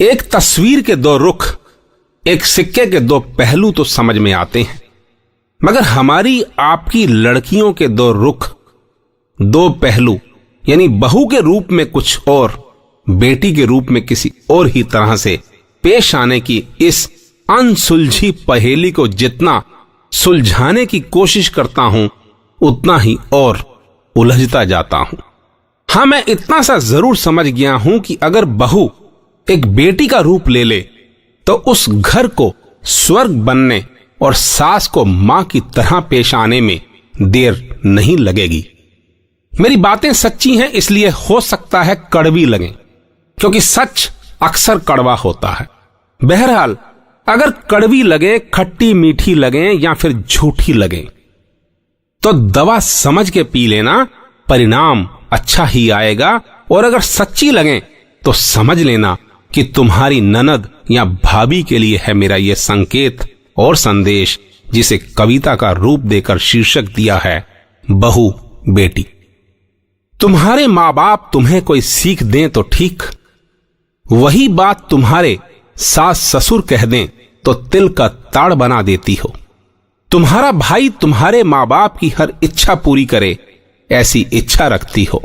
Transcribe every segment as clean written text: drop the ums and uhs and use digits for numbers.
एक तस्वीर के दो रुख, एक सिक्के के दो पहलू तो समझ में आते हैं, मगर हमारी आपकी लड़कियों के दो रुख, दो पहलू, यानी बहू के रूप में कुछ और, बेटी के रूप में किसी और ही तरह से पेश आने की इस अनसुलझी पहेली को जितना सुलझाने की कोशिश करता हूं, उतना ही और उलझता जाता हूं। हां, मैं इतना सा जरूर समझ गया हूं कि अगर बहू एक बेटी का रूप ले ले तो उस घर को स्वर्ग बनने और सास को मां की तरह पेश आने में देर नहीं लगेगी। मेरी बातें सच्ची हैं, इसलिए हो सकता है कड़वी लगें, क्योंकि सच अक्सर कड़वा होता है। बहरहाल, अगर कड़वी लगे, खट्टी मीठी लगे या फिर झूठी लगे, तो दवा समझ के पी लेना, परिणाम अच्छा ही आएगा। और अगर सच्ची लगे तो समझ लेना कि तुम्हारी ननद या भाभी के लिए है मेरा यह संकेत और संदेश, जिसे कविता का रूप देकर शीर्षक दिया है बहू बेटी। तुम्हारे मां बाप तुम्हें कोई सीख दें तो ठीक, वही बात तुम्हारे सास ससुर कह दें तो तिल का ताड़ बना देती हो। तुम्हारा भाई तुम्हारे मां बाप की हर इच्छा पूरी करे, ऐसी इच्छा रखती हो।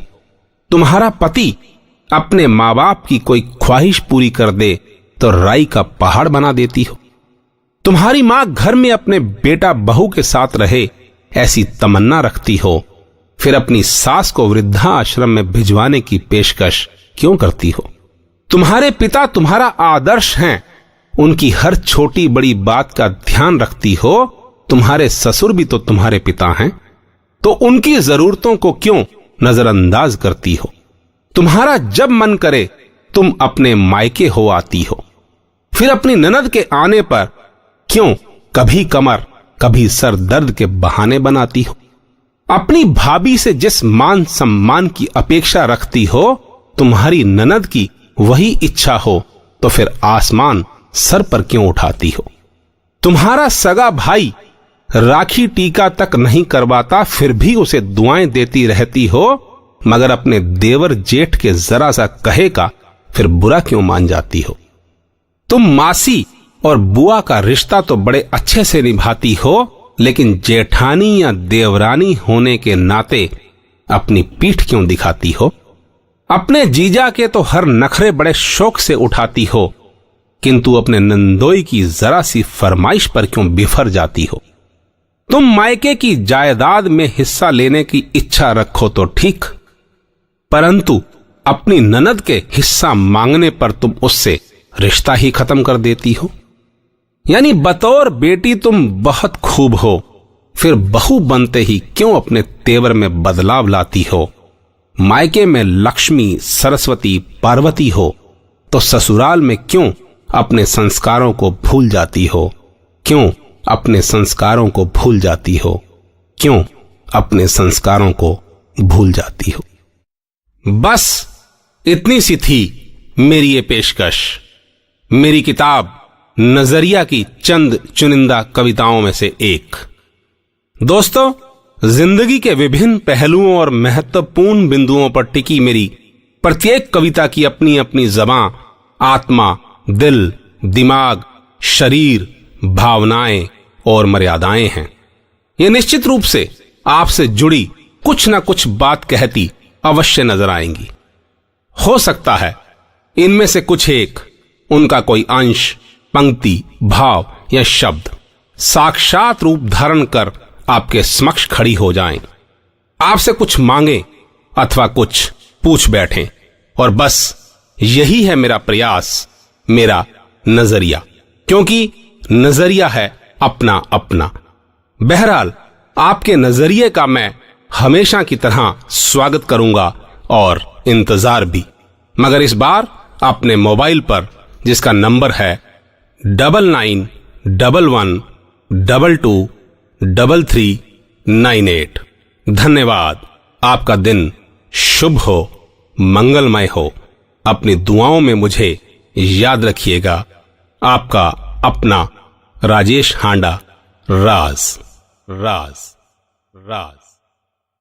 तुम्हारा पति अपने मां बाप की कोई ख्वाहिश पूरी कर दे तो राई का पहाड़ बना देती हो। तुम्हारी मां घर में अपने बेटा बहू के साथ रहे, ऐसी तमन्ना रखती हो, फिर अपनी सास को वृद्धाश्रम में भिजवाने की पेशकश क्यों करती हो। तुम्हारे पिता तुम्हारा आदर्श हैं, उनकी हर छोटी बड़ी बात का ध्यान रखती हो। तुम्हारे ससुर भी तो तुम्हारे पिता हैं, तो उनकी जरूरतों को क्यों नजरअंदाज करती हो। तुम्हारा जब मन करे तुम अपने मायके हो आती हो, फिर अपनी ननद के आने पर क्यों कभी कमर कभी सर दर्द के बहाने बनाती हो। अपनी भाभी से जिस मान सम्मान की अपेक्षा रखती हो, तुम्हारी ननद की वही इच्छा हो तो फिर आसमान सर पर क्यों उठाती हो। तुम्हारा सगा भाई राखी टीका तक नहीं करवाता, फिर भी उसे दुआएं देती रहती हो, मगर अपने देवर जेठ के जरा सा कहे का फिर बुरा क्यों मान जाती हो। तुम मासी और बुआ का रिश्ता तो बड़े अच्छे से निभाती हो, लेकिन जेठानी या देवरानी होने के नाते अपनी पीठ क्यों दिखाती हो। अपने जीजा के तो हर नखरे बड़े शौक से उठाती हो, किंतु अपने नंदोई की जरा सी फरमाइश पर क्यों बिफर जाती हो। तुम मायके की जायदाद में हिस्सा लेने की इच्छा रखो तो ठीक, परंतु अपनी ननद के हिस्सा मांगने पर तुम उससे रिश्ता ही खत्म कर देती हो। यानी बतौर बेटी तुम बहुत खूब हो, फिर बहू बनते ही क्यों अपने तेवर में बदलाव लाती हो। मायके में लक्ष्मी, सरस्वती, पार्वती हो, तो ससुराल में क्यों अपने संस्कारों को भूल जाती हो। क्यों अपने संस्कारों को भूल जाती हो। क्यों अपने संस्कारों को भूल जाती हो। बस इतनी सी थी मेरी ये पेशकश, मेरी किताब नजरिया की चंद चुनिंदा कविताओं में से एक। दोस्तों, जिंदगी के विभिन्न पहलुओं और महत्वपूर्ण बिंदुओं पर टिकी मेरी प्रत्येक कविता की अपनी अपनी ज़बां, आत्मा, दिल, दिमाग, शरीर, भावनाएं और मर्यादाएं हैं। ये निश्चित रूप से आपसे जुड़ी कुछ ना कुछ बात कहती अवश्य नजर आएंगी। हो सकता है इनमें से कुछ एक, उनका कोई अंश, पंक्ति, भाव या शब्द साक्षात रूप धारण कर आपके समक्ष खड़ी हो जाएं, आपसे कुछ मांगे अथवा कुछ पूछ बैठें, और बस यही है मेरा प्रयास, मेरा नजरिया, क्योंकि नजरिया है अपना अपना। बहरहाल, आपके नजरिए का मैं हमेशा की तरह स्वागत करूंगा और इंतजार भी, मगर इस बार अपने मोबाइल पर, जिसका नंबर है 9911222398। धन्यवाद। आपका दिन शुभ हो, मंगलमय हो। अपनी दुआओं में मुझे याद रखिएगा। आपका अपना राजेश हांडा। राज राज राज।